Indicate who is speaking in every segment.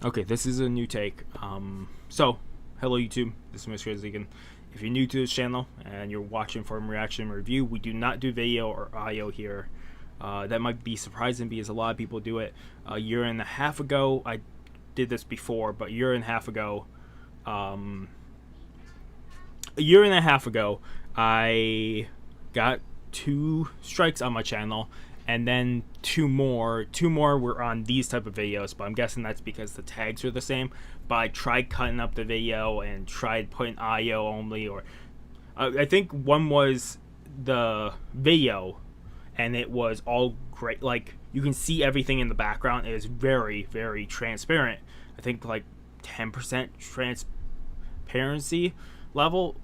Speaker 1: Okay, this is a new take. So, hello YouTube, this is Mr. Zigan. If you're new to this channel and you're watching from reaction review, we do not do video or audio here. That might be surprising because a lot of people do it. A year and a half ago, I did this before, but a year and a half ago, I got 2 strikes on my channel, and then two more were on these type of videos, but I'm guessing that's because the tags are the same. But I tried cutting up the video and tried putting audio only, or I think one was the video and it was all great, like you can see everything in the background. It is very, very transparent. I think like 10% transparency level,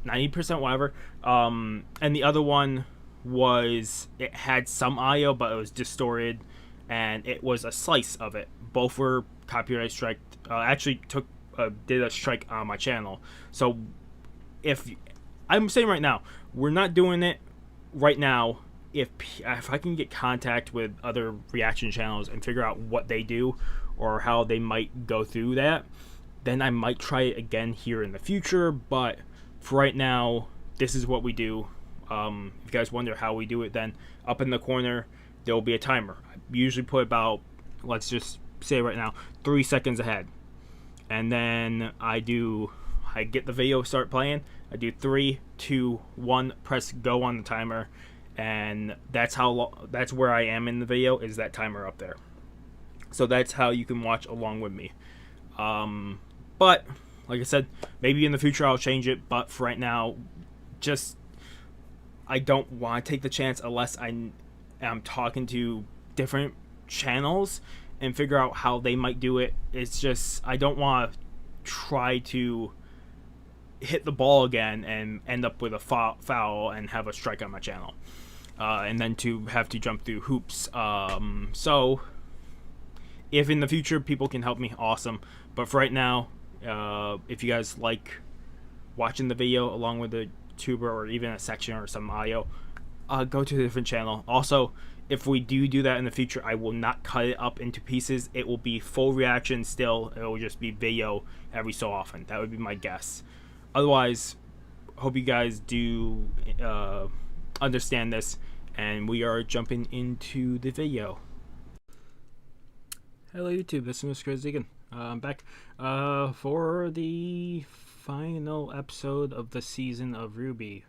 Speaker 1: 90%, whatever. And the other one was, it had some audio but it was distorted, and it was a slice of it. Both were copyright strike. Actually did a strike on my channel. So if I'm saying right now, we're not doing it right now. If I can get contact with other reaction channels and figure out what they do or how they might go through that, then I might try it again here in the future. But for right now, this is what we do. If you guys wonder how we do it, then up in the corner there will be a timer. I usually put about, let's just say right now, 3 seconds ahead, and then I get the video start playing. I do 3, 2, 1, press go on the timer, and that's where I am in the video, is that timer up there. So that's how you can watch along with me. But like I said, maybe in the future I'll change it, but for right now, I don't want to take the chance unless I'm talking to different channels and figure out how they might do it. It's just, I don't want to try to hit the ball again and end up with a foul and have a strike on my channel, and then to have to jump through hoops. So if in the future people can help me, awesome. But for right now, if you guys like watching the video along with the tuber or even a section or some audio, go to a different channel. Also, if we do that in the future, I will not cut it up into pieces. It will be full reaction still. It will just be video every so often. That would be my guess. Otherwise, hope you guys do understand this, and we are jumping into the video. Hello YouTube, this is Mr. Zigan. I'm back for the final episode of the season of Rwby.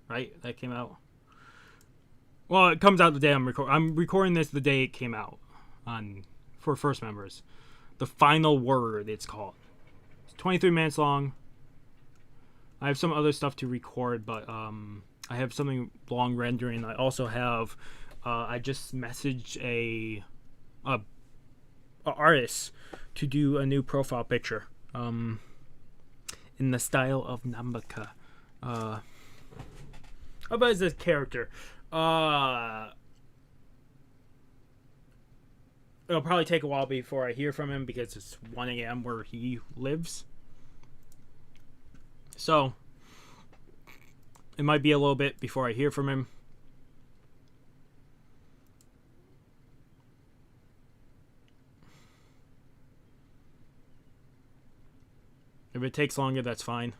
Speaker 1: Right? That came out. Well, it comes out the day I'm recording this the day it came out for first members. The Final Word, it's called. It's 23 minutes long. I have some other stuff to record, but I have something long rendering. I also have I just messaged a artist to do a new profile picture in the style of Nambaka. How about this character? It'll probably take a while before I hear from him because it's 1 a.m. where he lives. So it might be a little bit before I hear from him. If it takes longer, that's fine.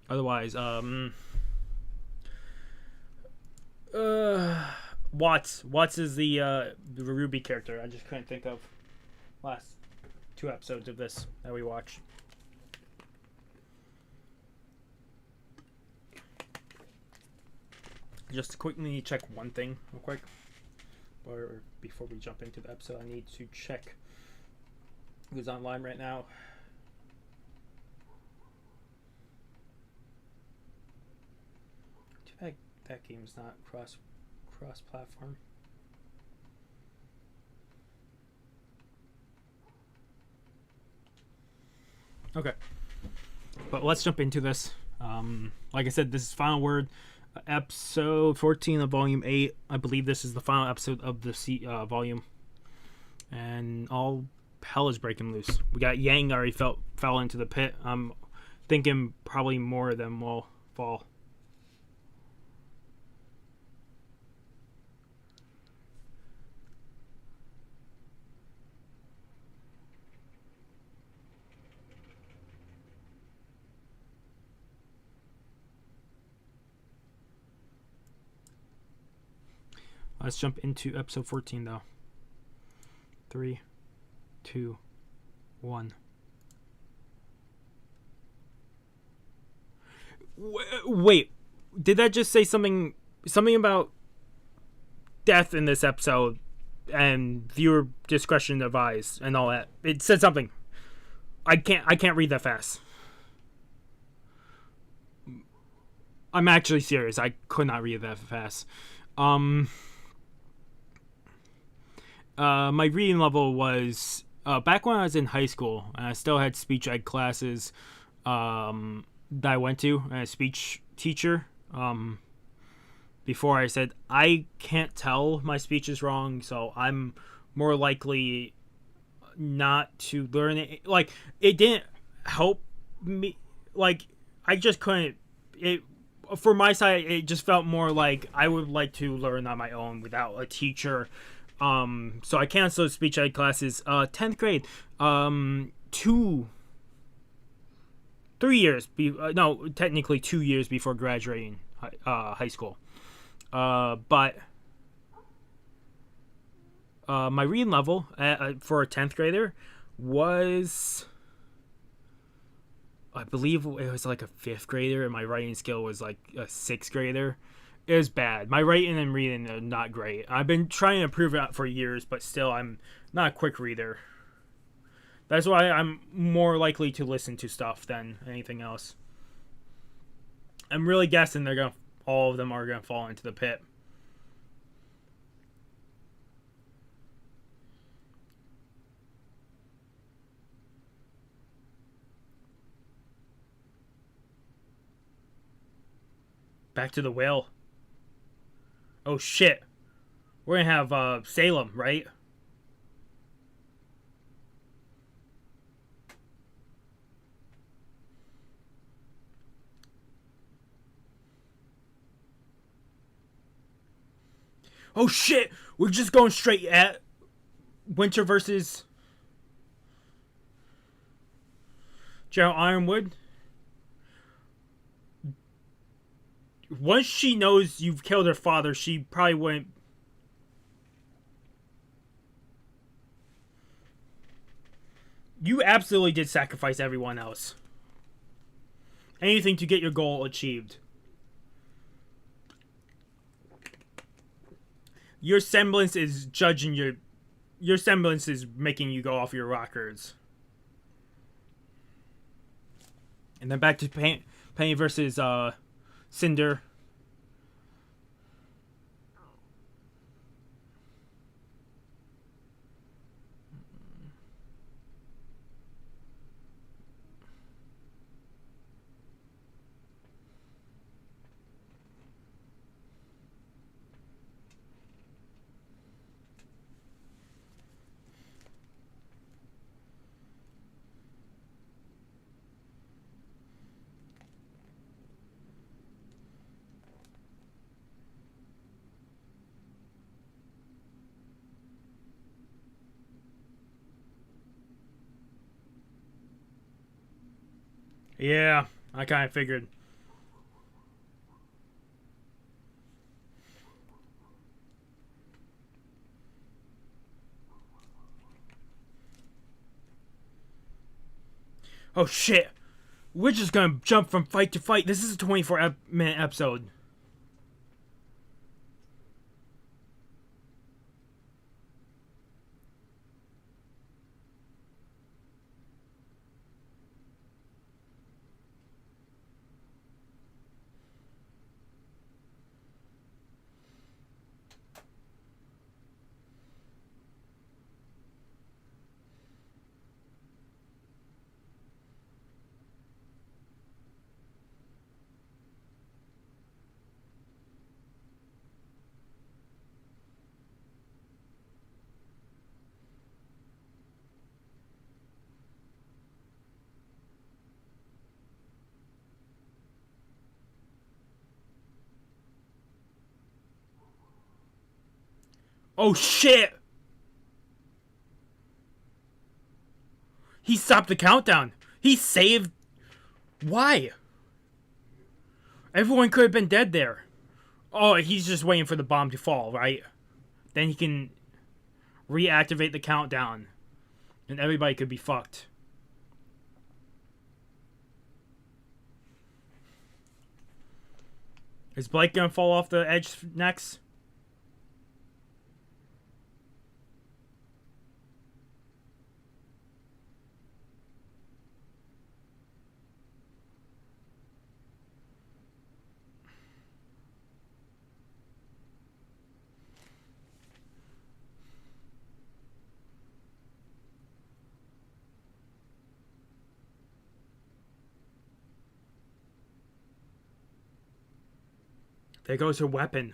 Speaker 1: Otherwise, Watts is the Rwby character. I just couldn't think of last 2 episodes of this that we watched. Just to quickly check one thing real quick, or before we jump into the episode, I need to check who's online right now. Too bad that game's not cross-platform. Okay, but let's jump into this. Like I said, this is Final Word, episode 14 of volume 8. I believe this is the final episode of the volume. And and all hell is breaking loose. We got Yang already fell into the pit. I'm thinking probably more of them will fall. Let's jump into episode 14 though. 3, 2, 1. Wait, did that just say something about death in this episode and viewer discretion advised and all that? It said something. I can't read that fast. I'm actually serious. I could not read that fast. My reading level was back when I was in high school, and I still had speech ed classes that I went to, and a speech teacher. Before I said, I can't tell my speech is wrong, so I'm more likely not to learn it. Like, it didn't help me. Like, I just couldn't. For my side, it just felt more like I would like to learn on my own without a teacher. So I canceled speech ed classes 10th grade 3 years no, technically 2 years before graduating high school. But my reading level for a 10th grader was, I believe it was like a 5th grader, and my writing skill was like a 6th grader. It was bad. My writing and reading are not great. I've been trying to improve it for years, but still, I'm not a quick reader. That's why I'm more likely to listen to stuff than anything else. I'm really guessing all of them are gonna fall into the pit. Back to the whale. Oh shit. We're gonna have Salem, right? Oh shit! We're just going straight at Winter versus General Ironwood. Once she knows you've killed her father, she probably wouldn't. You absolutely did sacrifice everyone else. Anything to get your goal achieved. Your semblance is judging your semblance is making you go off your rockers. And then back to Penny versus Cinder. Yeah, I kind of figured. Oh shit! We're just gonna jump from fight to fight. This is a 24-minute episode. Oh shit! He stopped the countdown. He saved. Why? Everyone could have been dead there. Oh, he's just waiting for the bomb to fall, right? Then he can reactivate the countdown. And everybody could be fucked. Is Blake gonna fall off the edge next? There goes her weapon.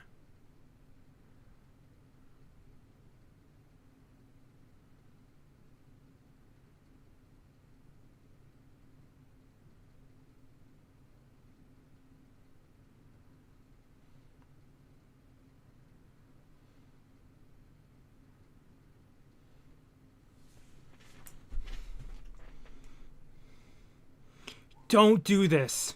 Speaker 1: Don't do this.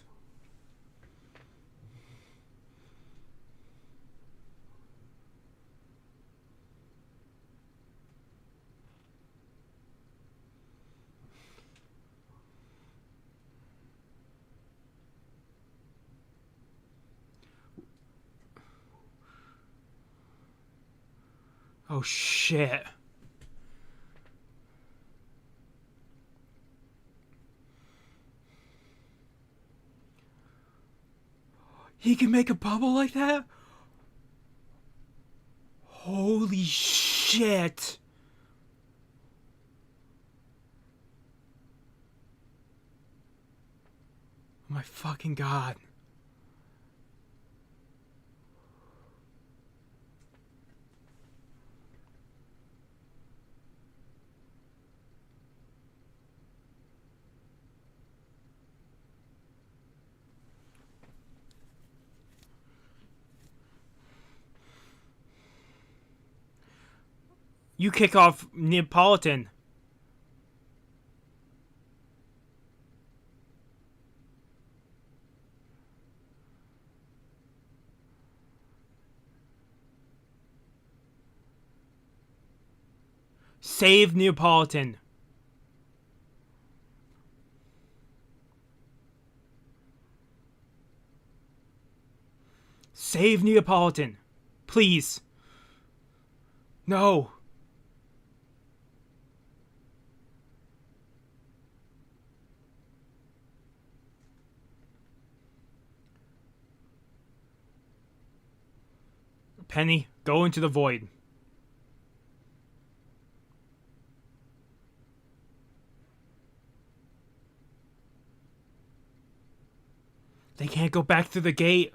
Speaker 1: Oh shit. He can make a bubble like that? Holy shit. Oh my fucking god. You kick off Neapolitan. Save Neapolitan. Save Neapolitan. Please. No. Penny, go into the void. They can't go back through the gate.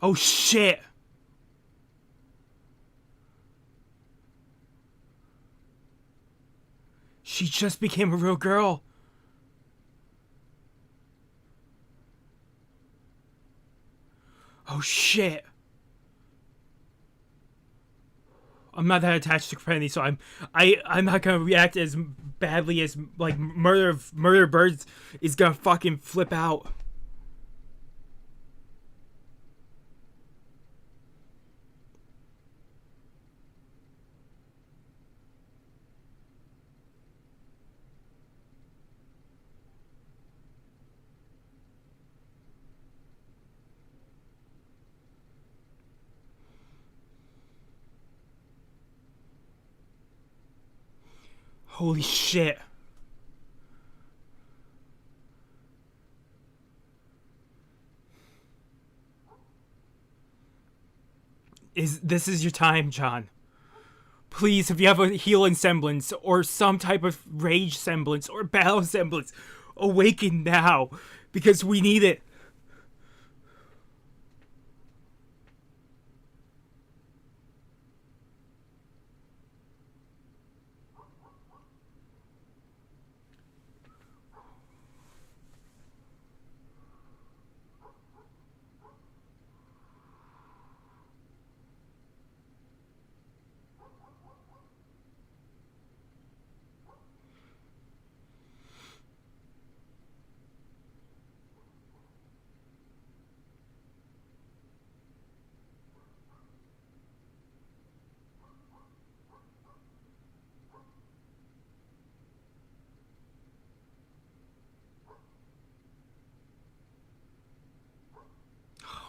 Speaker 1: Oh shit! She just became a real girl. Oh shit! I'm not that attached to Penny, so I'm not gonna react as badly as like Murder Birds is gonna fucking flip out. Holy shit. This is your time, John. Please, if you have a healing semblance, or some type of rage semblance, or battle semblance, awaken now, because we need it.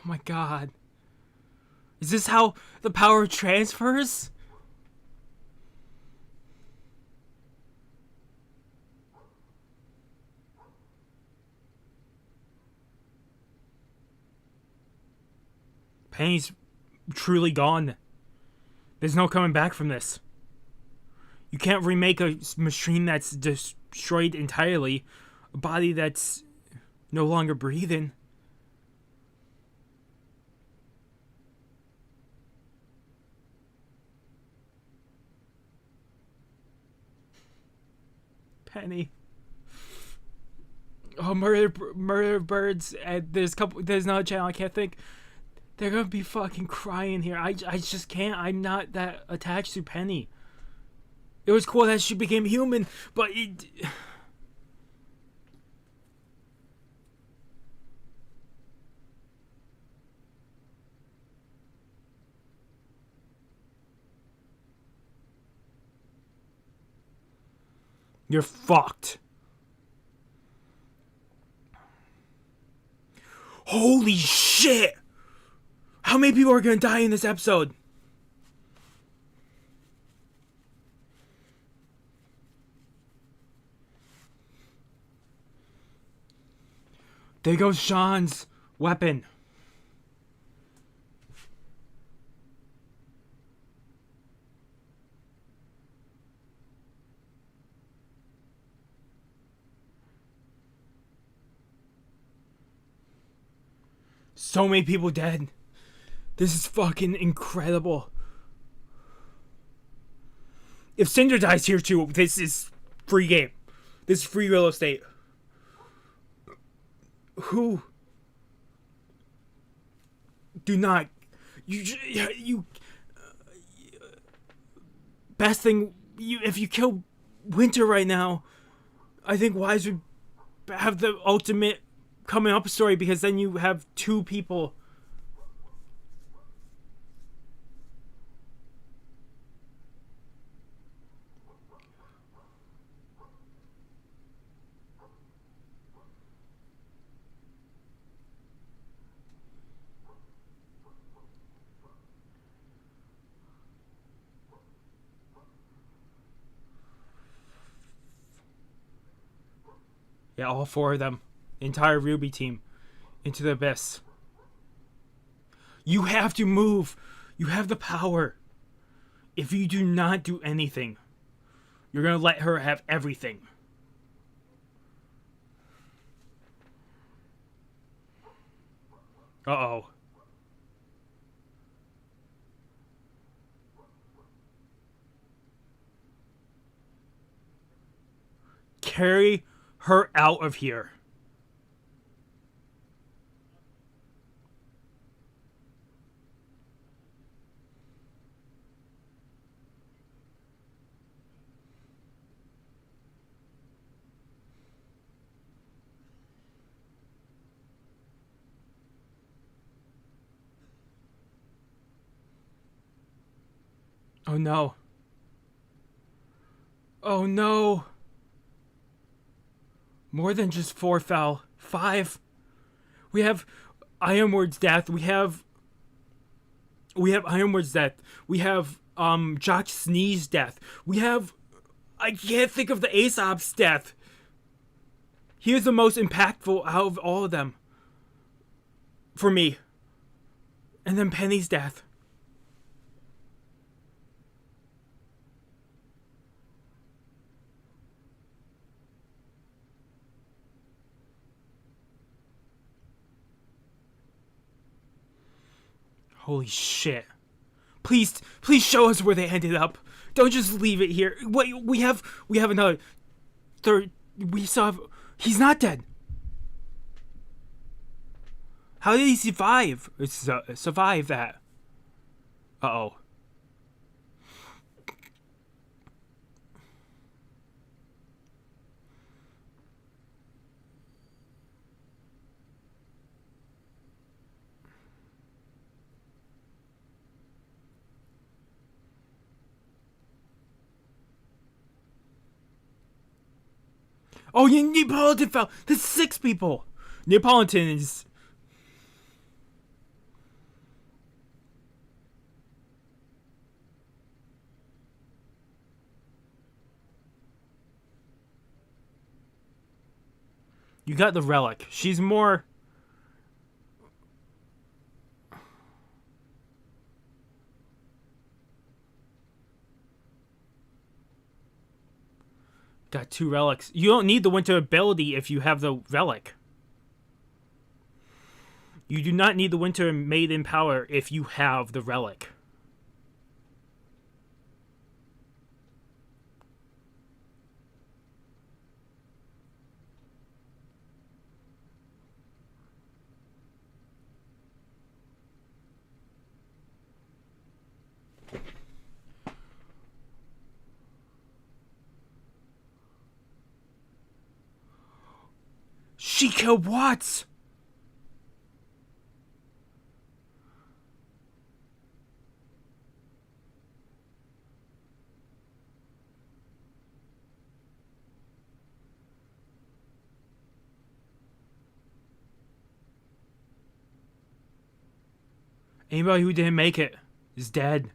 Speaker 1: Oh my god. Is this how the power transfers? Penny's truly gone. There's no coming back from this. You can't remake a machine that's destroyed entirely. A body that's no longer breathing. Penny. Oh, murder birds. There's another channel I can't think. They're gonna be fucking crying here. I just can't. I'm not that attached to Penny. It was cool that she became human, but you're fucked. Holy shit! How many people are gonna die in this episode? There goes Sean's weapon. So many people dead. This is fucking incredible. If Cinder dies here too, this is free game. This is free real estate. Who? Do not. You. Best thing. If you kill Winter right now, I think Wise would have the ultimate coming up story, because then you have two people. Yeah, all four of them. Entire Rwby team. Into the abyss. You have to move. You have the power. If you do not do anything, you're gonna let her have everything. Uh-oh. Carry her out of here. Oh no. Oh no. More than just 4 fell. 5. We have Ironward's death. We have Ironward's death. We have Jock Snee's death. We have I can't think of the Aesop's death. He was the most impactful out of all of them. For me. And then Penny's death. Holy shit. Please show us where they ended up. Don't just leave it here. Wait, we have another third. We still have. He's not dead. How did he survive? Survive that? Uh-oh. Oh, Neapolitan fell. There's 6 people. Neapolitan is. You got the relic. She's more. Got 2 relics. You don't need the winter ability if you have the relic. You do not need the winter maiden power if you have the relic. She killed Watts! Anybody who didn't make it is dead.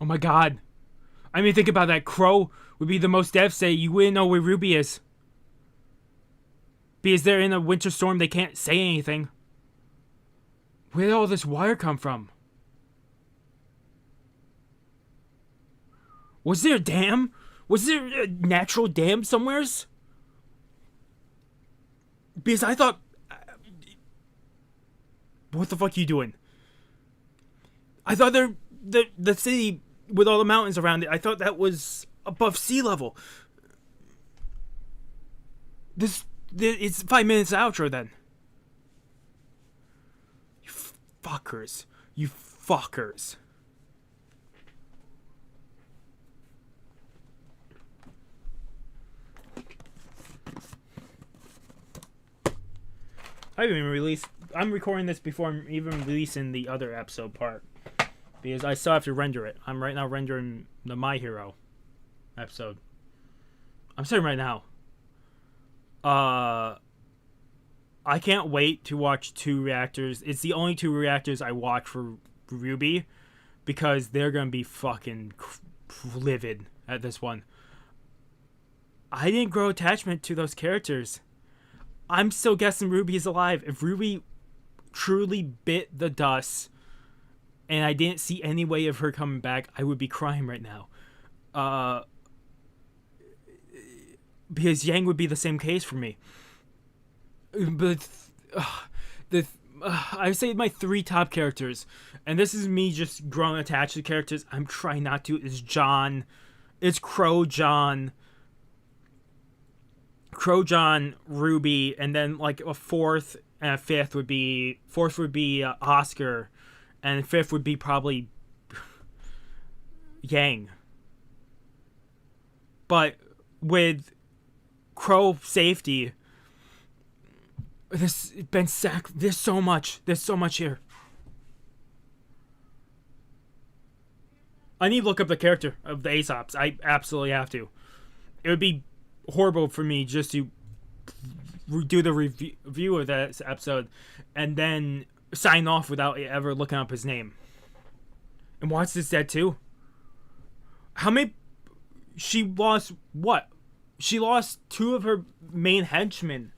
Speaker 1: Oh my god. I mean, think about that. Crow would be the most devastated. You wouldn't know where Rwby is. Because they're in a winter storm, they can't say anything. Where did all this water come from? Was there a dam? Was there a natural dam somewheres? Because I thought... What the fuck are you doing? I thought the city with all the mountains around it, I thought that was above sea level. It's 5 minutes outro then. You fuckers. You fuckers. I'm recording this before I'm even releasing the other episode part. Because I still have to render it. I'm right now rendering the My Hero episode. I'm saying right now. I can't wait to watch 2 reactors. It's the only 2 reactors I watch for Rwby. Because they're going to be fucking livid at this one. I didn't grow attachment to those characters. I'm still guessing Rwby is alive. If Rwby truly bit the dust and I didn't see any way of her coming back, I would be crying right now. Because Yang would be the same case for me. But I say my 3 top characters, and this is me just growing attached to characters. I'm trying not to. Is John, it's Crow John, Rwby, and then like a 4th and a 5th would be Oscar, and 5th would be probably Yang. But with Crow safety, there's so much here. I need to look up the character of the Aesops. I absolutely have to. It would be horrible for me just to do the review of that episode and then sign off without ever looking up his name. And Watts is dead too. How many? She lost what? She lost 2 of her main henchmen.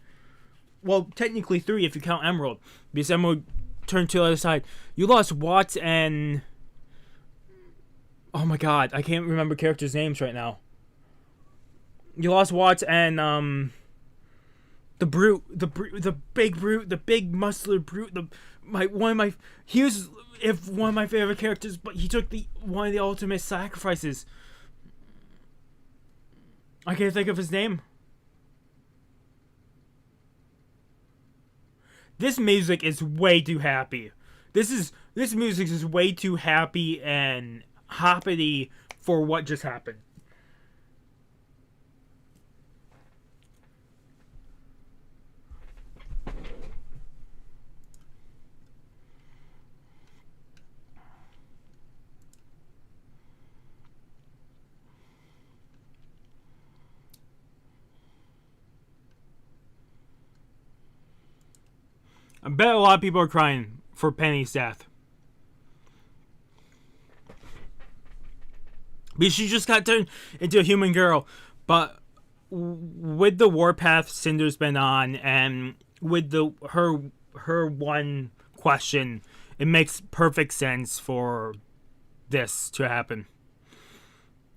Speaker 1: Well, technically 3 if you count Emerald, because Emerald turned to the other side. You lost Watts and, oh my god, I can't remember characters' names right now. You lost Watts and the brute, the big brute, the big muscular brute. He was one of my favorite characters, but he took one of the ultimate sacrifices. I can't think of his name. This music is way too happy. This music is way too happy and hoppity for what just happened. I bet a lot of people are crying for Penny's death. Because she just got turned into a human girl. But with the warpath Cinder's been on, and with her one question, it makes perfect sense for this to happen.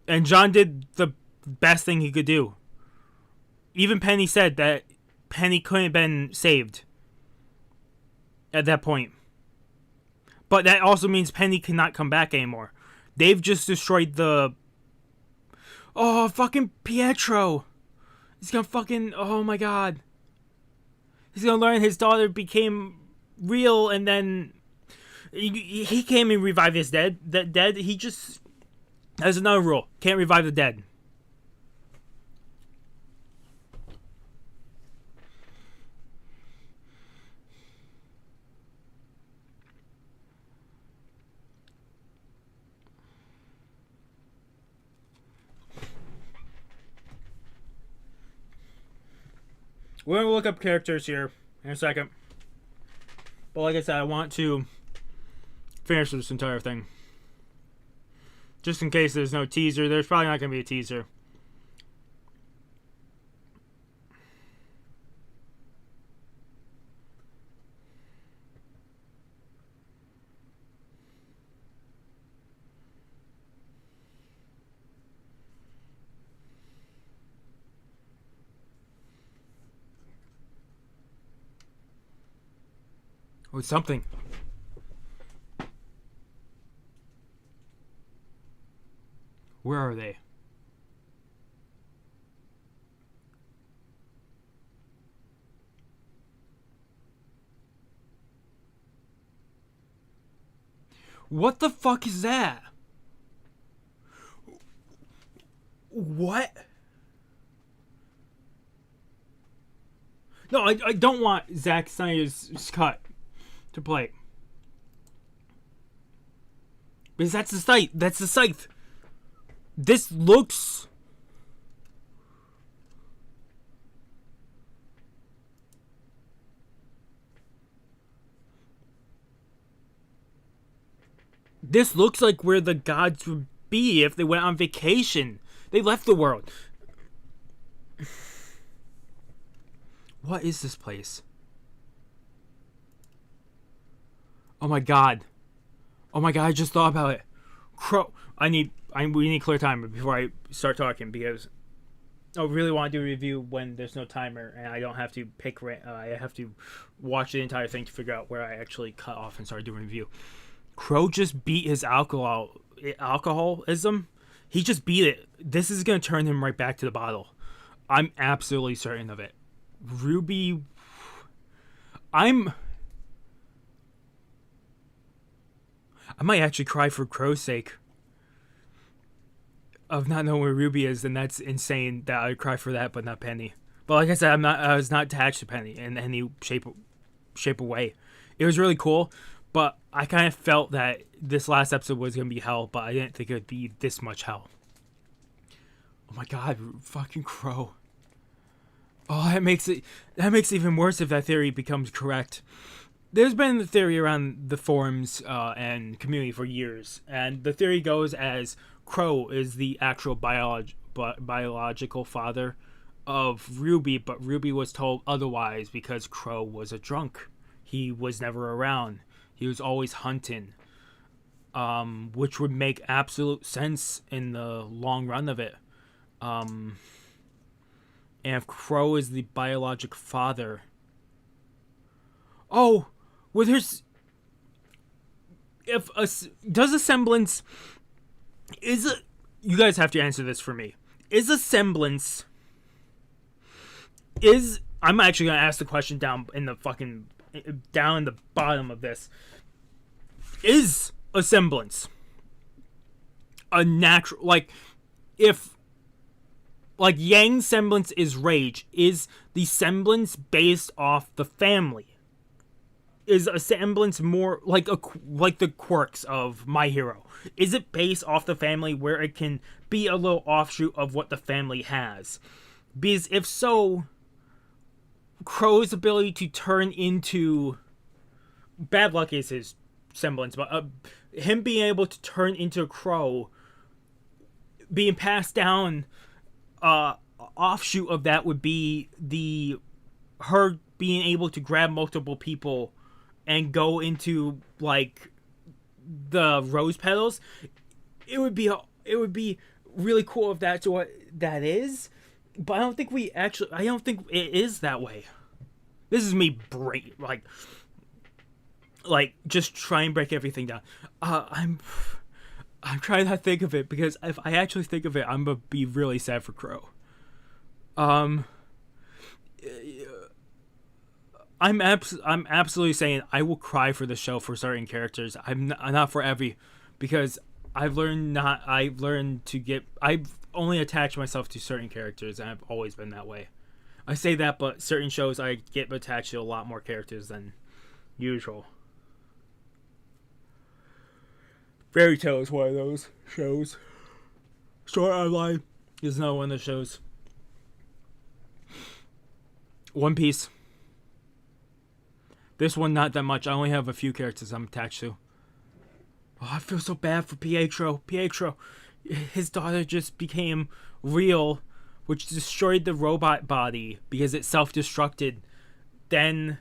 Speaker 1: And John did the best thing he could do. Even Penny said that Penny couldn't have been saved at that point. But that also means Penny cannot come back anymore. They've just destroyed the... Oh, fucking Pietro. He's gonna fucking... Oh my god. He's gonna learn his daughter became real, and then... He can't even revive his dead. He just... There's another rule. Can't revive the dead. We're going to look up characters here in a second. But like I said, I want to finish this entire thing. Just in case there's no teaser. There's probably not going to be a teaser. Oh, something. Where are they? What the fuck is that? What? No, I don't want Zack Snyder's cut to play. Because that's the scythe. That's the scythe. This looks... This looks like where the gods would be if they went on vacation. They left the world. What is this place? Oh my god. Oh my god, I just thought about it. Crow. We need clear timer before I start talking, because I really want to do a review when there's no timer and I don't have to pick. I have to watch the entire thing to figure out where I actually cut off and start doing a review. Crow just beat his alcoholism. He just beat it. This is going to turn him right back to the bottle. I'm absolutely certain of it. Rwby... I might actually cry for Crow's sake of not knowing where Rwby is, and that's insane that I would cry for that, but not Penny. But like I said, I was not attached to Penny in any shape or way. It was really cool, but I kind of felt that this last episode was going to be hell, but I didn't think it would be this much hell. Oh my god, fucking Crow. Oh, that makes it even worse if that theory becomes correct. There's been the theory around the forums and community for years, and the theory goes as Crow is the actual biological father of Rwby, but Rwby was told otherwise because Crow was a drunk. He was never around. He was always hunting, which would make absolute sense in the long run of it. And if Crow is the biologic father, oh, well, there's if a does a semblance is a you guys have to answer this for me. Is a semblance is I'm actually gonna ask the question down in the bottom of this. Is a semblance a natural, like, if like Yang's semblance is rage, is the semblance based off the family? Is a semblance more like the quirks of My Hero? Is it based off the family where it can be a little offshoot of what the family has? Because if so, Crow's ability to turn into bad luck is his semblance, but him being able to turn into a crow, being passed down, offshoot of that would be her being able to grab multiple people and go into like the rose petals. It would be really cool if that's what that is, but I don't think it is that way. This is me just try and break everything down. I'm trying to think of it, because if I actually think of it, I'm gonna be really sad for Crow. I'm absolutely saying I will cry for the show for certain characters. I'm not for every, because I've only attached myself to certain characters, and I've always been that way. I say that, but certain shows I get attached to a lot more characters than usual. Fairy Tail is one of those shows. Sword Art Online is another one of the shows. One Piece. This one, not that much. I only have a few characters I'm attached to. Oh, I feel so bad for Pietro. His daughter just became real, which destroyed the robot body because it self-destructed. Then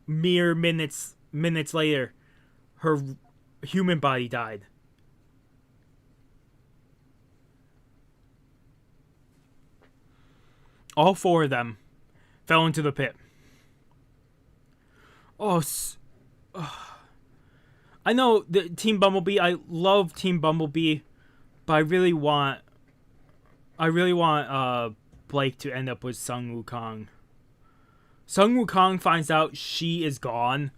Speaker 1: mere minutes later, her human body died. All four of them fell into the pit. I know the Team Bumblebee. I love Team Bumblebee, but I really want Blake to end up with Sun Wukong. Sun Wukong finds out she is gone.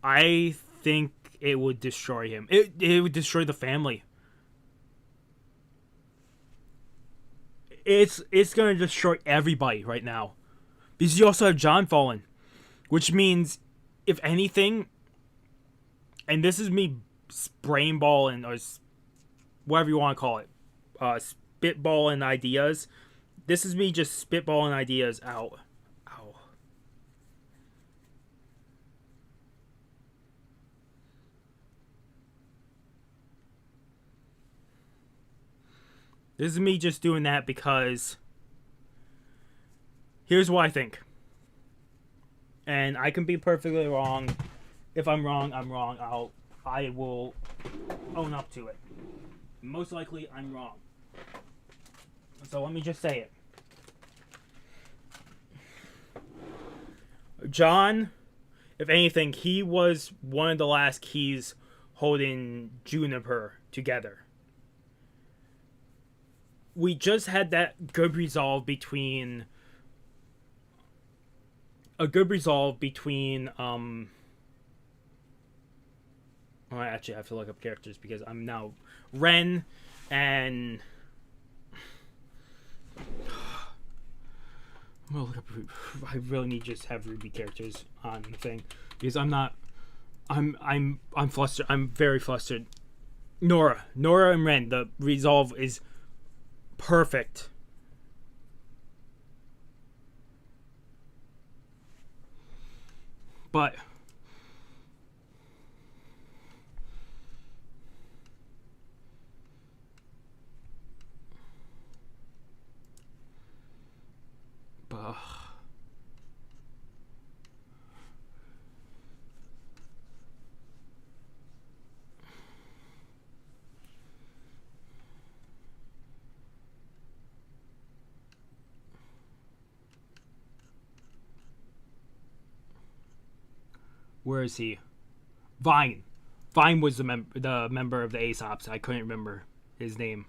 Speaker 1: I think it would destroy him. It would destroy the family. It's gonna destroy everybody right now. Because you also have John fallen, which means, if anything, and this is me brainballing, or whatever you want to call it, spitballing ideas. This is me just spitballing ideas out. Ow. This is me just doing that because here's what I think. And I can be perfectly wrong. If I'm wrong, I'm wrong. I will own up to it. Most likely, I'm wrong. So let me just say it. John, if anything, he was one of the last keys holding Juniper together. We just had that good resolve between... Well, I actually have to look up characters because I'm now Ren and I'm gonna look up. I really need to just have Rwby characters on the thing because I'm flustered. I'm very flustered. Nora and Ren. The resolve is perfect. But where is he? Vine. Vine was the member of the Aesops. I couldn't remember his name.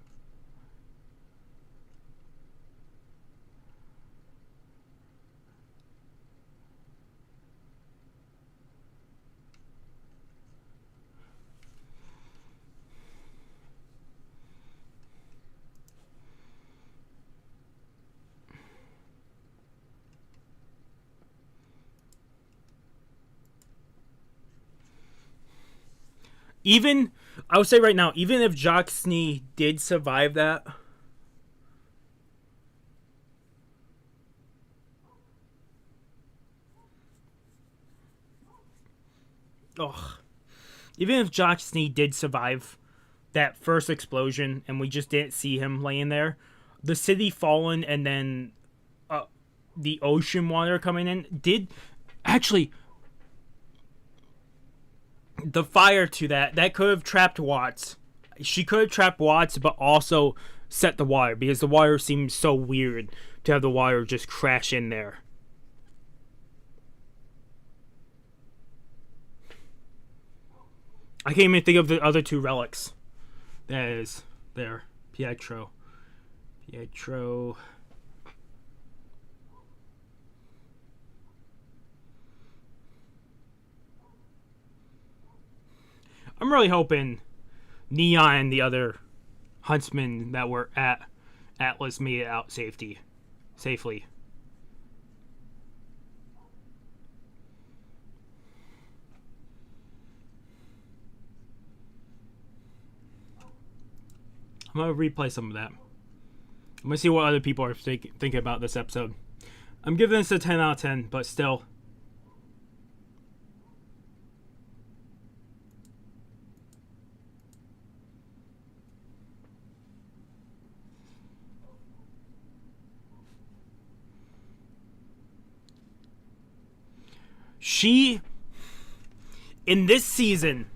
Speaker 1: Even, I would say right now, even if Joxney did survive that, even if Joxney did survive that first explosion and we just didn't see him laying there, the city falling and then the ocean water coming in did actually. The fire to that could have trapped Watts. She could have trapped Watts, but also set the water, because the water seems so weird to have the water just crash in there. I can't even think of the other two relics. That is there. Pietro. I'm really hoping Neon and the other huntsmen that were at Atlas made it out safely. I'm going to replay some of that. I'm going to see what other people are thinking about this episode. I'm giving this a 10 out of 10, but still. She, in this season,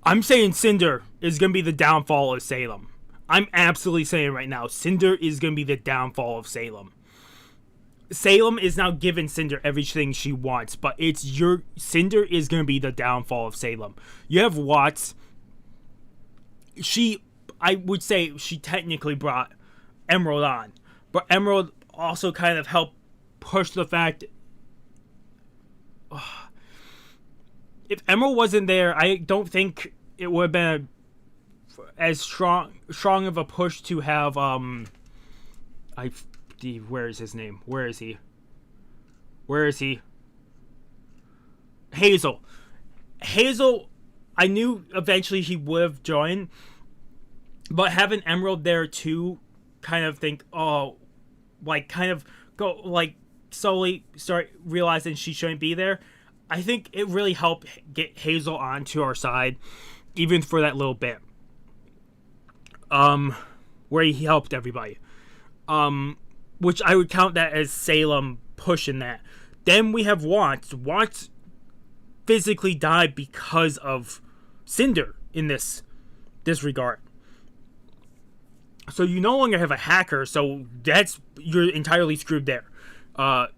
Speaker 1: I'm saying Cinder is going to be the downfall of Salem. I'm absolutely saying right now, Cinder is going to be the downfall of Salem. Salem is now giving Cinder everything she wants, but Cinder is going to be the downfall of Salem. You have Watts. I would say she technically brought Emerald on, but Emerald also kind of helped push the fact. If Emerald wasn't there, I don't think it would have been as strong of a push to have where is his name? Where is he? Hazel, I knew eventually he would have joined, but having Emerald there too, kind of think, kind of go, like, slowly start realizing she shouldn't be there. I think it really helped get Hazel onto our side, even for that little bit. Where he helped everybody. Which I would count that as Salem pushing that. Then we have Watts. Watts physically died because of Cinder in this regard. So you no longer have a hacker, so you're entirely screwed there.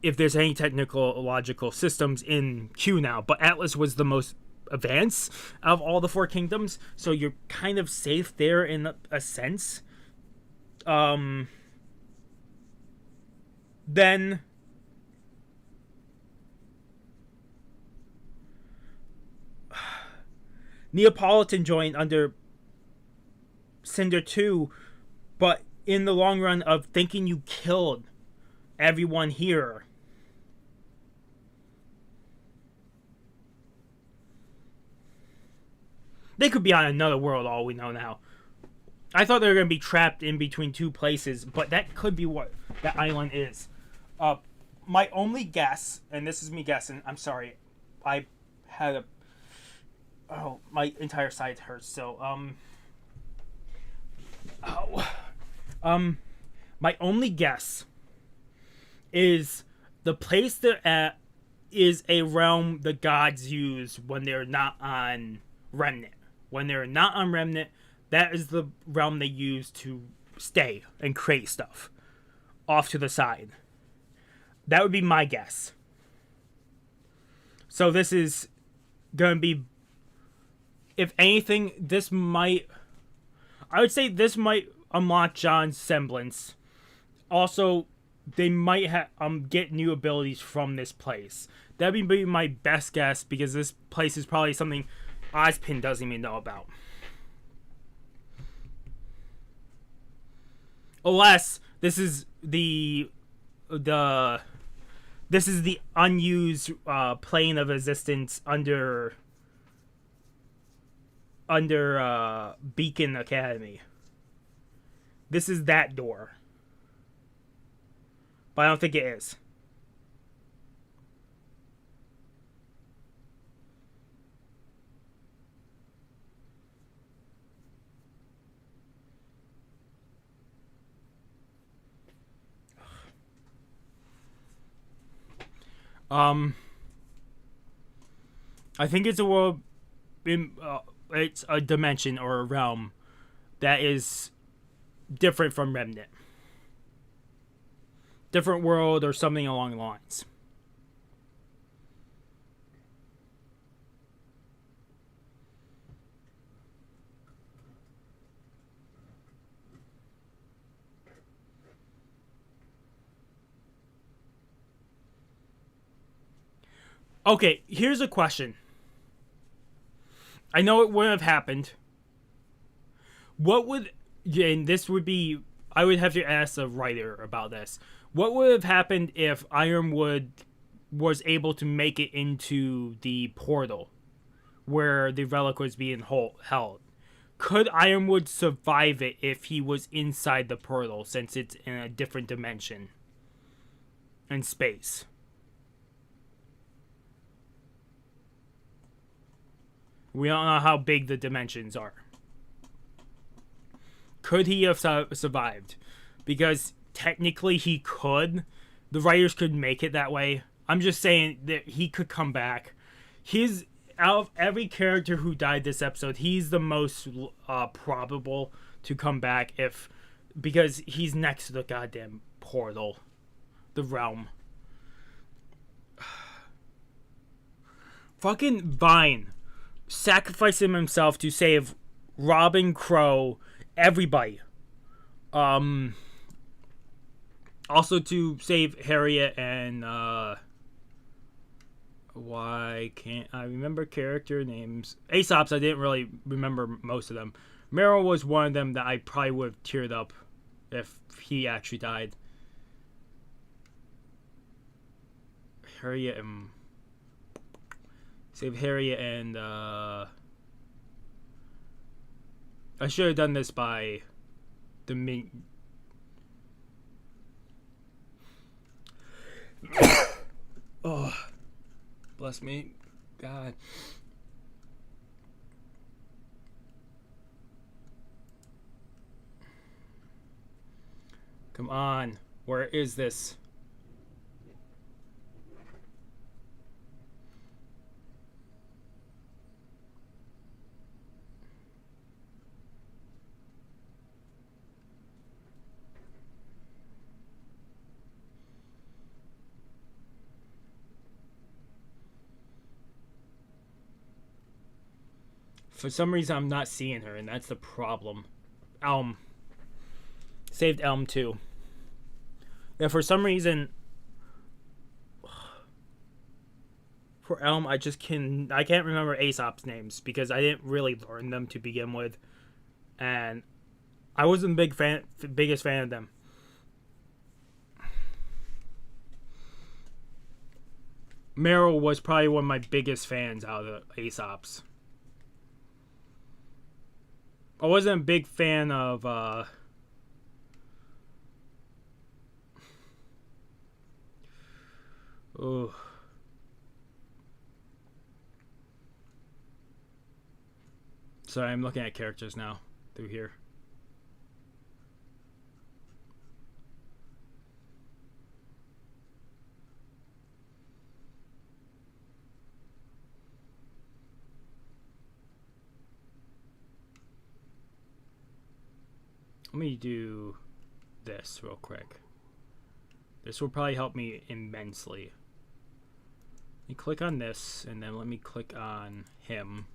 Speaker 1: If there's any technological systems in Q now. But Atlas was the most advanced of all the four kingdoms, so you're kind of safe there in a sense. Then Neapolitan joined under Cinder 2, but in the long run of thinking you killed everyone here, they could be on another world, all we know now. I thought they were going to be trapped in between two places, but that could be what that island is. my only guess, and this is me guessing. I'm sorry, I had a my entire side hurts. So oh, my only guess is the place they're at is a realm the gods use when they're not on Remnant. When they're not on Remnant, that is the realm they use to stay and create stuff off to the side. That would be my guess. So this is going to be, if anything, this might, I would say this might unlock John's semblance. Also, they might get new abilities from this place. That'd be my best guess, because this place is probably something Ozpin doesn't even know about. Unless this is the unused plane of existence under Beacon Academy. This is that door. But I don't think it is. I think it's a world, it's a dimension or a realm that is different from Remnant. Different world or something along the lines. Okay, here's a question. I know it wouldn't have happened. What would, and this would be, I would have to ask a writer about this. What would have happened if Ironwood was able to make it into the portal where the relic was being held? Could Ironwood survive it if he was inside the portal, since it's in a different dimension in space? We don't know how big the dimensions are. Could he have survived? Because technically he could. The writers could make it that way. I'm just saying that he could come back. He's, out of every character who died this episode, he's the most probable to come back, because he's next to the goddamn portal. The realm. Fucking Vine sacrificing himself to save Robin, Crow, everybody. Also to save Harriet and why can't I remember character names? Aesop's, I didn't really remember most of them. Meryl was one of them that I probably would have teared up if he actually died. Harriet and save Harriet and I should have done this by the oh, bless me, God. Come on, where is this? For some reason, I'm not seeing her, and that's the problem. Elm. Saved Elm, too. Yeah, for some reason, for Elm, I can't remember Aesop's names, because I didn't really learn them to begin with. And I wasn't biggest fan of them. Meryl was probably one of my biggest fans out of the Aesop's. I wasn't a big fan of Oh. Sorry, I'm looking at characters now through here. Let me do this real quick. This will probably help me immensely. Let me click on this, and then let me click on him.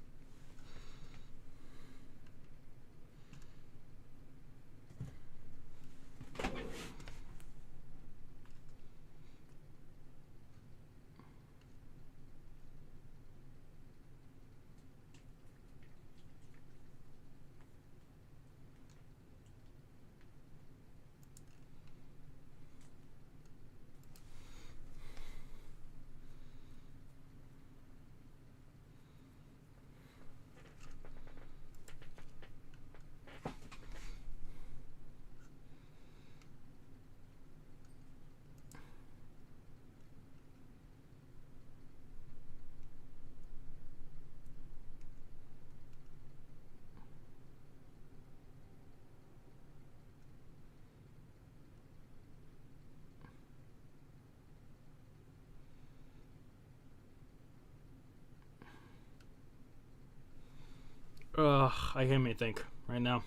Speaker 1: Ugh, I can't even think right now.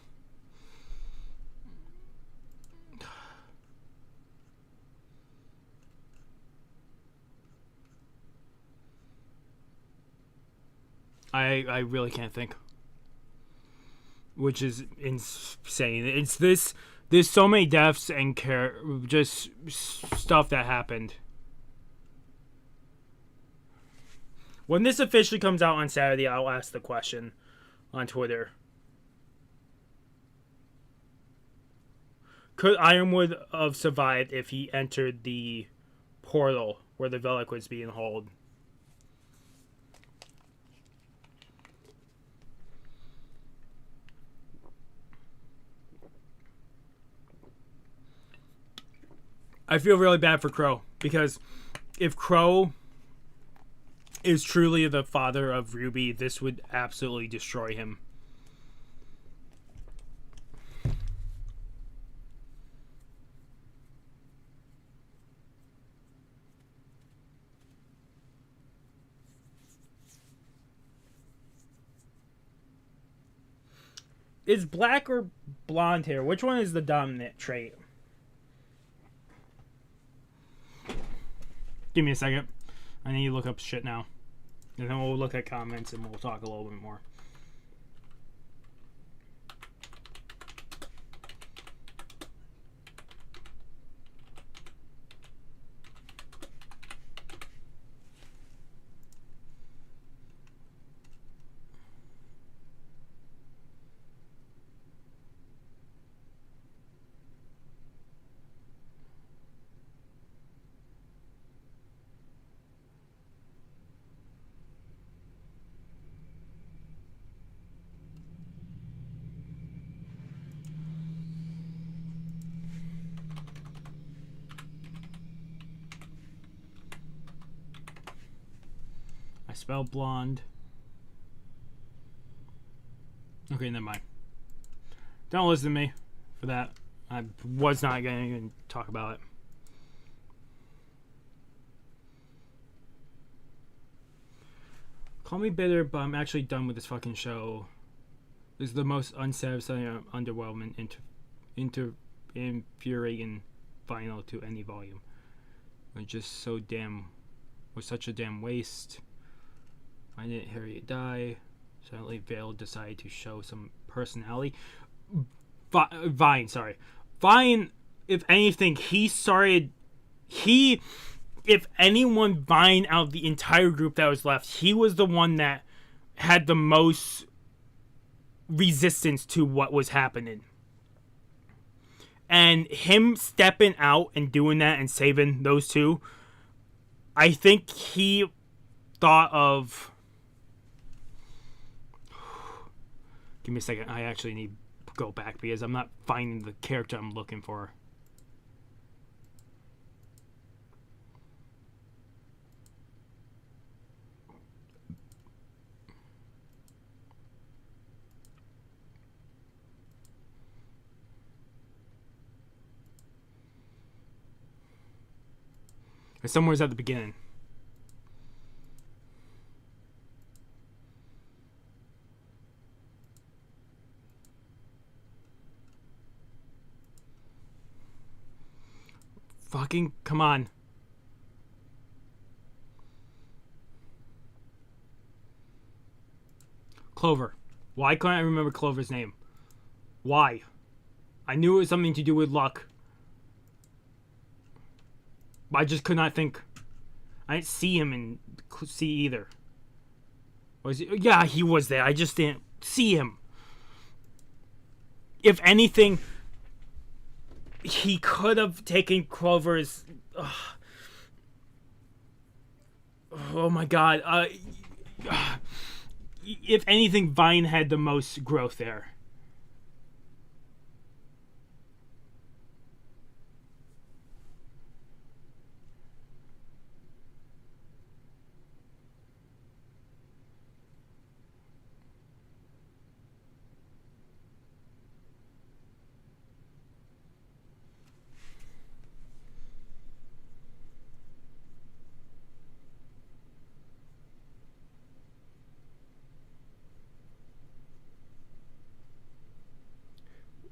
Speaker 1: I really can't think. Which is insane. It's this. There's so many deaths and just stuff that happened. When this officially comes out on Saturday, I'll ask the question on Twitter. Could Ironwood have survived if he entered the portal where the Velik was being held? I feel really bad for Crow, because if Crow is truly the father of Rwby, this would absolutely destroy him. Is black or blonde hair? Which one is the dominant trait? Give me a second. I need to look up shit now. And then we'll look at comments and we'll talk a little bit more. I spell blonde. Okay, never mind. Don't listen to me for that. I was not going to even talk about it. Call me bitter, but I'm actually done with this fucking show. This is the most unsatisfying, underwhelming, infuriating final to any volume. It was such a damn waste. I didn't hear you die. Suddenly Vale decided to show some personality. Vine, if anything, if anyone Vine out of the entire group that was left, he was the one that had the most resistance to what was happening. And him stepping out and doing that and saving those two, I think he thought of... Give me a second. I actually need to go back because I'm not finding the character I'm looking for. Somewhere's at the beginning. Fucking come on. Clover. Why couldn't I remember Clover's name? Why? I knew it was something to do with luck. But I just could not think. I didn't see him in C either. Was he? Yeah, he was there. I just didn't see him. If anything, he could have taken Clover's. Oh my god. If anything, Vine had the most growth there.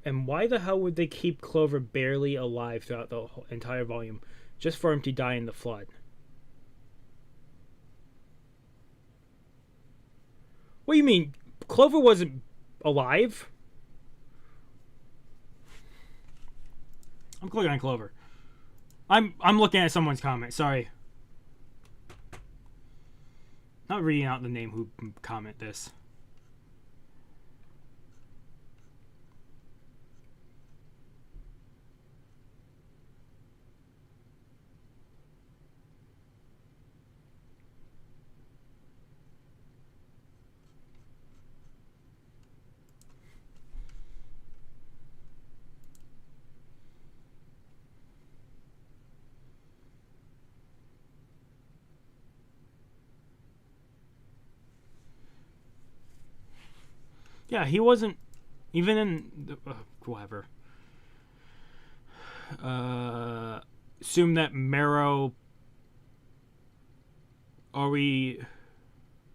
Speaker 1: And why the hell would they keep Clover barely alive throughout the entire volume, just for him to die in the flood? What do you mean? Clover wasn't alive? I'm clicking on Clover. I'm looking at someone's comment. Sorry. Not reading out the name who comment this. Yeah, he wasn't even in whatever. Assume that Marrow. Are we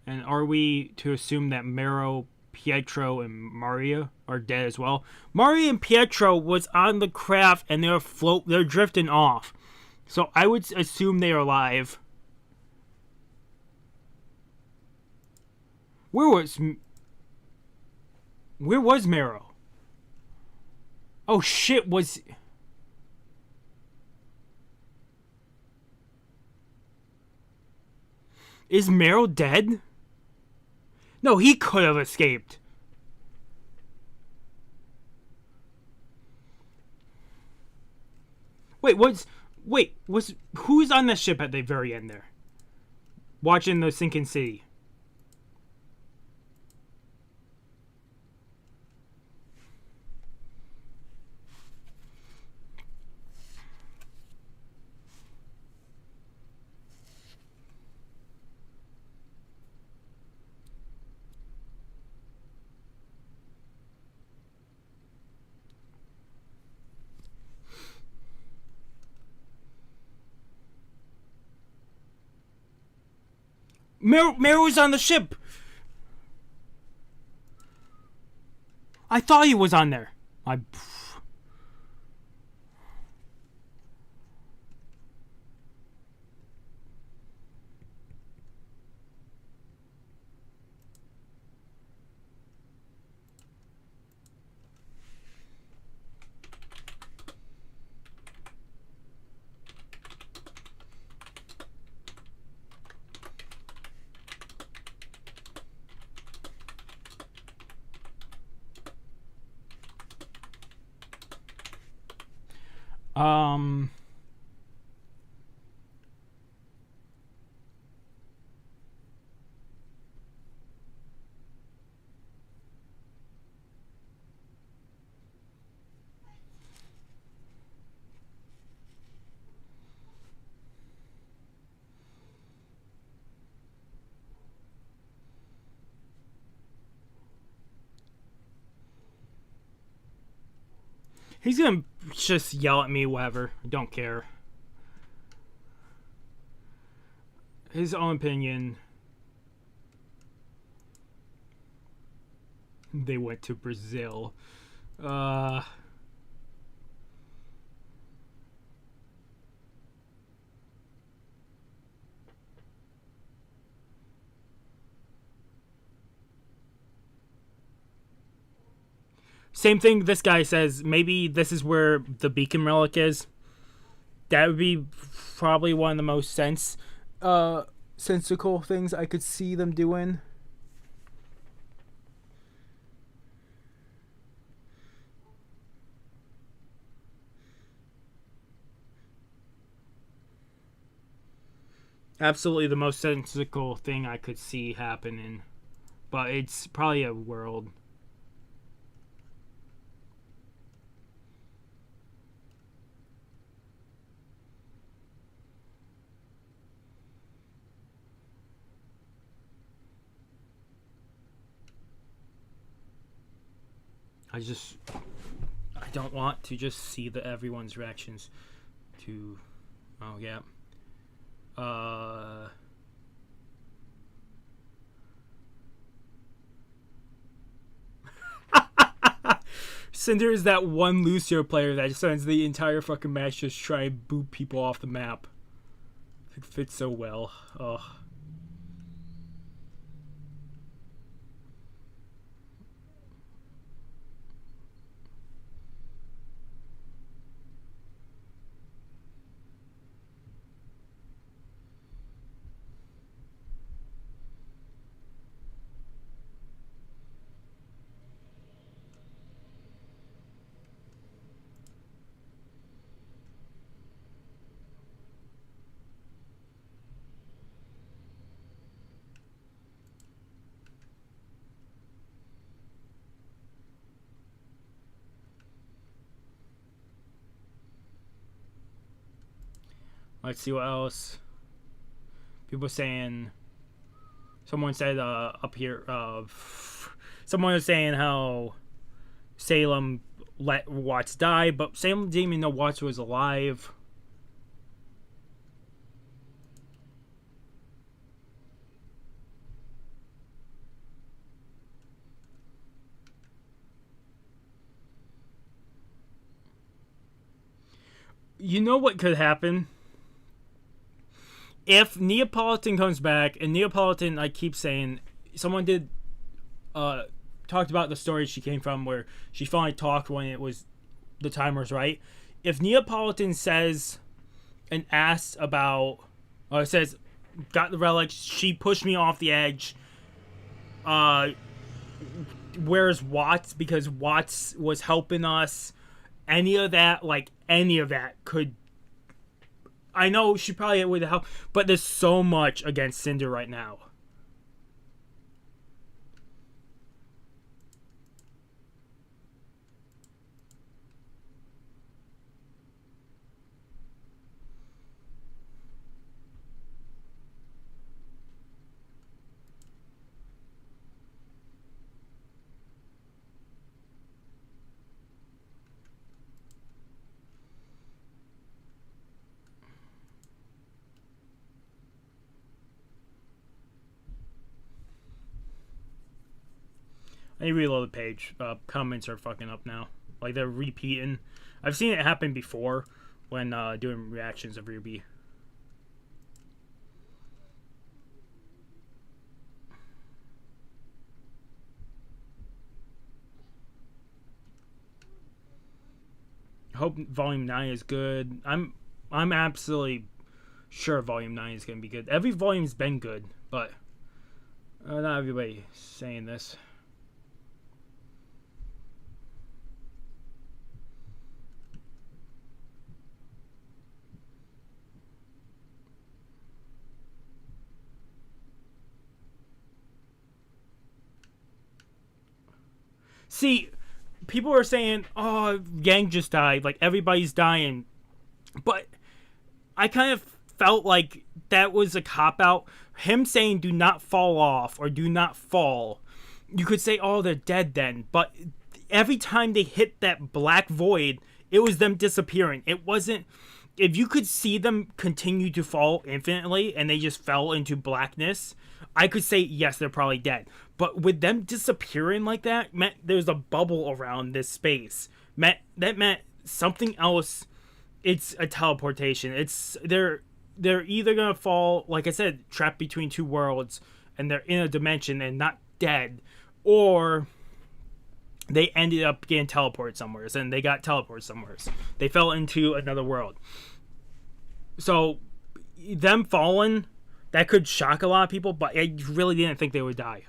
Speaker 1: to assume that Marrow, Pietro, and Maria are dead as well? Maria and Pietro was on the craft and they're drifting off. So I would assume they are alive. Where was Marrow? Oh shit, Is Marrow dead? No, he could have escaped. Who's on the ship at the very end there? Watching the sinking city. Marrow was on the ship. I thought he was on there. He's gonna just yell at me, whatever. I don't care. his own opinion. They went to Brazil. Same thing this guy says. Maybe this is where the beacon relic is. That would be probably one of the most sensical things I could see them doing. Absolutely the most sensical thing I could see happening. But it's probably a world. I don't want to just see everyone's reactions to, oh yeah. Cinder is that one Lucio player that spends the entire fucking match just trying to boot people off the map. It fits so well. Ugh. Let's see what else. People saying. Someone said up here. Someone was saying how Salem let Watts die, but Salem didn't even know Watts was alive. You know what could happen? If Neapolitan comes back, and Neapolitan, I keep saying, someone did talked about the story she came from where she finally talked when it was the time was right. If Neapolitan says and asks about, or says, got the relic, she pushed me off the edge, where's Watts? Because Watts was helping us. Any of that could. I know she probably would help, but there's so much against Cinder right now. I need to reload the page. Comments are fucking up now. Like, they're repeating. I've seen it happen before when doing reactions of Rwby. Hope Volume 9 is good. I'm absolutely sure Volume 9 is going to be good. Every volume's been good, but not everybody saying this. See, people are saying, oh, Yang just died. Like, everybody's dying. But I kind of felt like that was a cop-out. Him saying do not fall off or do not fall. You could say, oh, they're dead then. But every time they hit that black void, it was them disappearing. It wasn't if you could see them continue to fall infinitely and they just fell into blackness, I could say yes, they're probably dead. But with them disappearing like that, meant there's a bubble around this space. That meant something else. It's a teleportation. They're either gonna fall, like I said, trapped between two worlds, and they're in a dimension and not dead, or they ended up getting teleported somewhere, and they got teleported somewhere. They fell into another world. So, them falling, that could shock a lot of people, but I really didn't think they would die.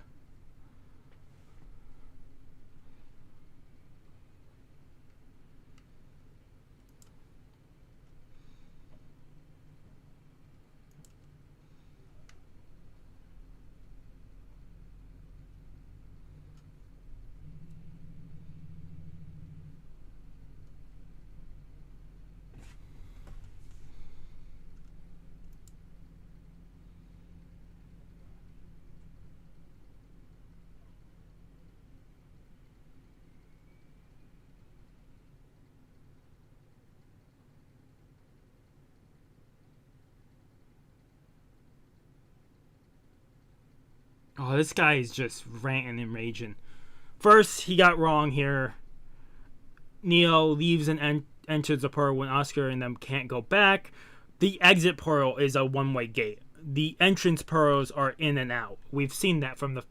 Speaker 1: Oh, this guy is just ranting and raging. First, he got wrong here. Neo leaves and enters the portal when Oscar and them can't go back. The exit portal is a one-way gate. The entrance portals are in and out. We've seen that from the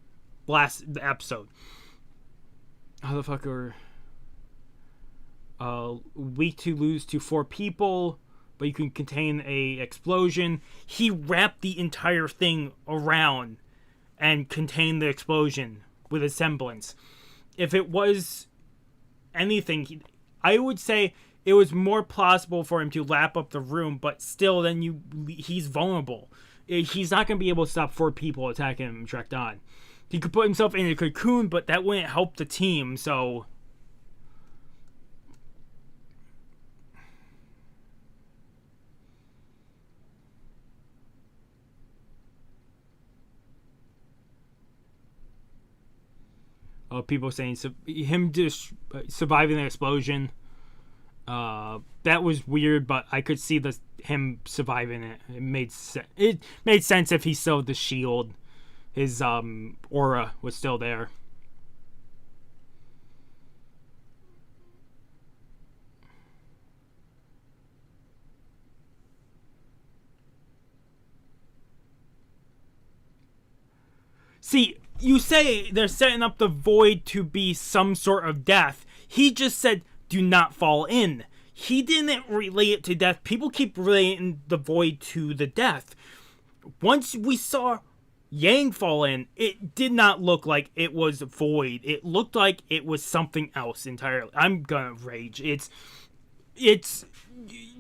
Speaker 1: last episode. How the fuck are... weak to lose to 4 people, but you can contain a explosion. He wrapped the entire thing around and contained the explosion with a semblance. If it was anything, I would say it was more plausible for him to lap up the room, but still, then he's vulnerable. He's not going to be able to stop 4 people attacking him direct on. He could put himself in a cocoon, but that wouldn't help the team, so... people saying him just surviving the explosion, that was weird, but I could see him surviving it. It made sense if he still had the shield. His aura was still there. See, you say they're setting up the void to be some sort of death. He just said, do not fall in. He didn't relate it to death. People keep relating the void to the death. Once we saw Yang fall in, it did not look like it was void. It looked like it was something else entirely. I'm gonna rage. It's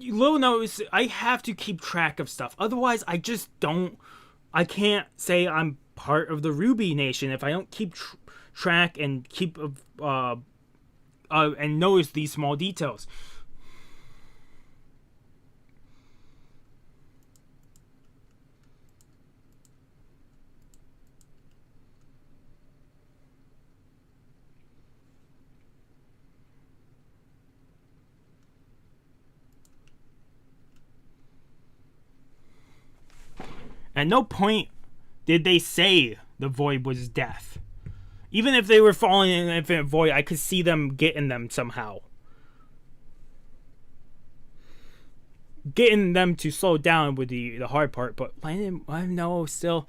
Speaker 1: little notice, I have to keep track of stuff. Otherwise, I can't say I'm part of the Rwby Nation if I don't keep track and keep and notice these small details. At no point did they say the void was death. Even if they were falling in an infinite void, I could see them getting them somehow. Getting them to slow down with the hard part, but I know still.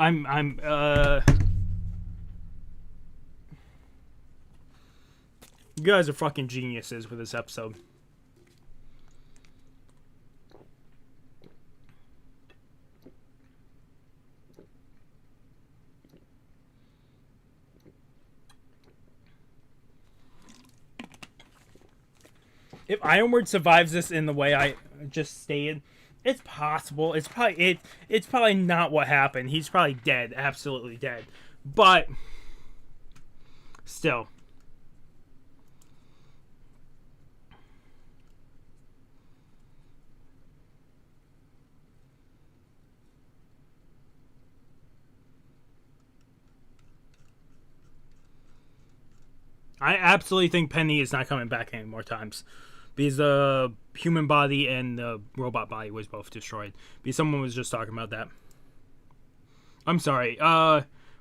Speaker 1: You guys are fucking geniuses with this episode. If Ironward survives this in the way I just stated, it's possible. It's probably not what happened. He's probably dead, absolutely dead. But still, I absolutely think Penny is not coming back any more times. Because the human body and the robot body was both destroyed. Because someone was just talking about that. I'm sorry.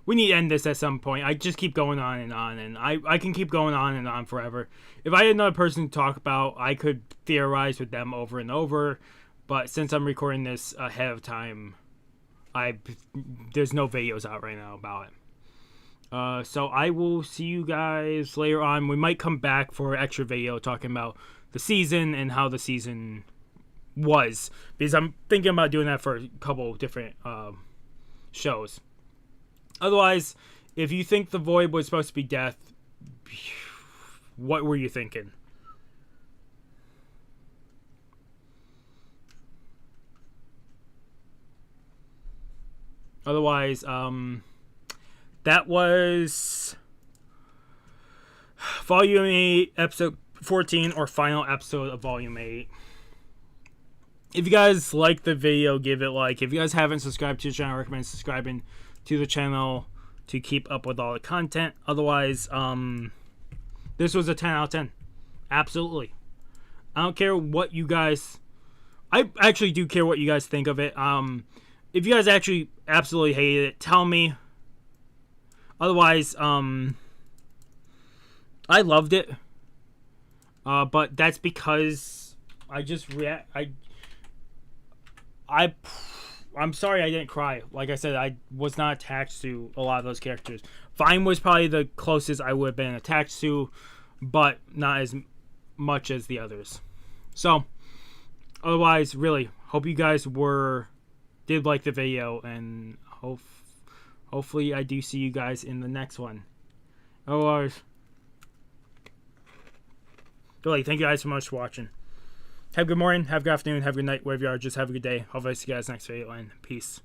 Speaker 1: We need to end this at some point. I just keep going on, and I can keep going on and on forever. If I had another person to talk about, I could theorize with them over and over. But since I'm recording this ahead of time, there's no videos out right now about it. So I will see you guys later on. We might come back for an extra video talking about the season and how the season was, because I'm thinking about doing that for a couple different shows. Otherwise, if you think the Void was supposed to be death, what were you thinking? Otherwise, that was Volume 8, Episode 14, or final episode of Volume 8. If you guys like the video, give it a like. If you guys haven't subscribed to the channel, I recommend subscribing to the channel to keep up with all the content. Otherwise, this was a 10 out of 10. Absolutely. I don't care what you guys... I actually do care what you guys think of it. If you guys actually absolutely hated it, tell me. Otherwise, I loved it. But that's because I just I'm sorry I didn't cry. Like I said, I was not attached to a lot of those characters. Vine was probably the closest I would have been attached to, but not as much as the others. So, otherwise, really, hope you guys did like the video, and hopefully I do see you guys in the next one. Otherwise, really, thank you guys so much for watching. Have a good morning, have a good afternoon, have a good night, wherever you are. Just have a good day. I'll see you guys next video, and peace.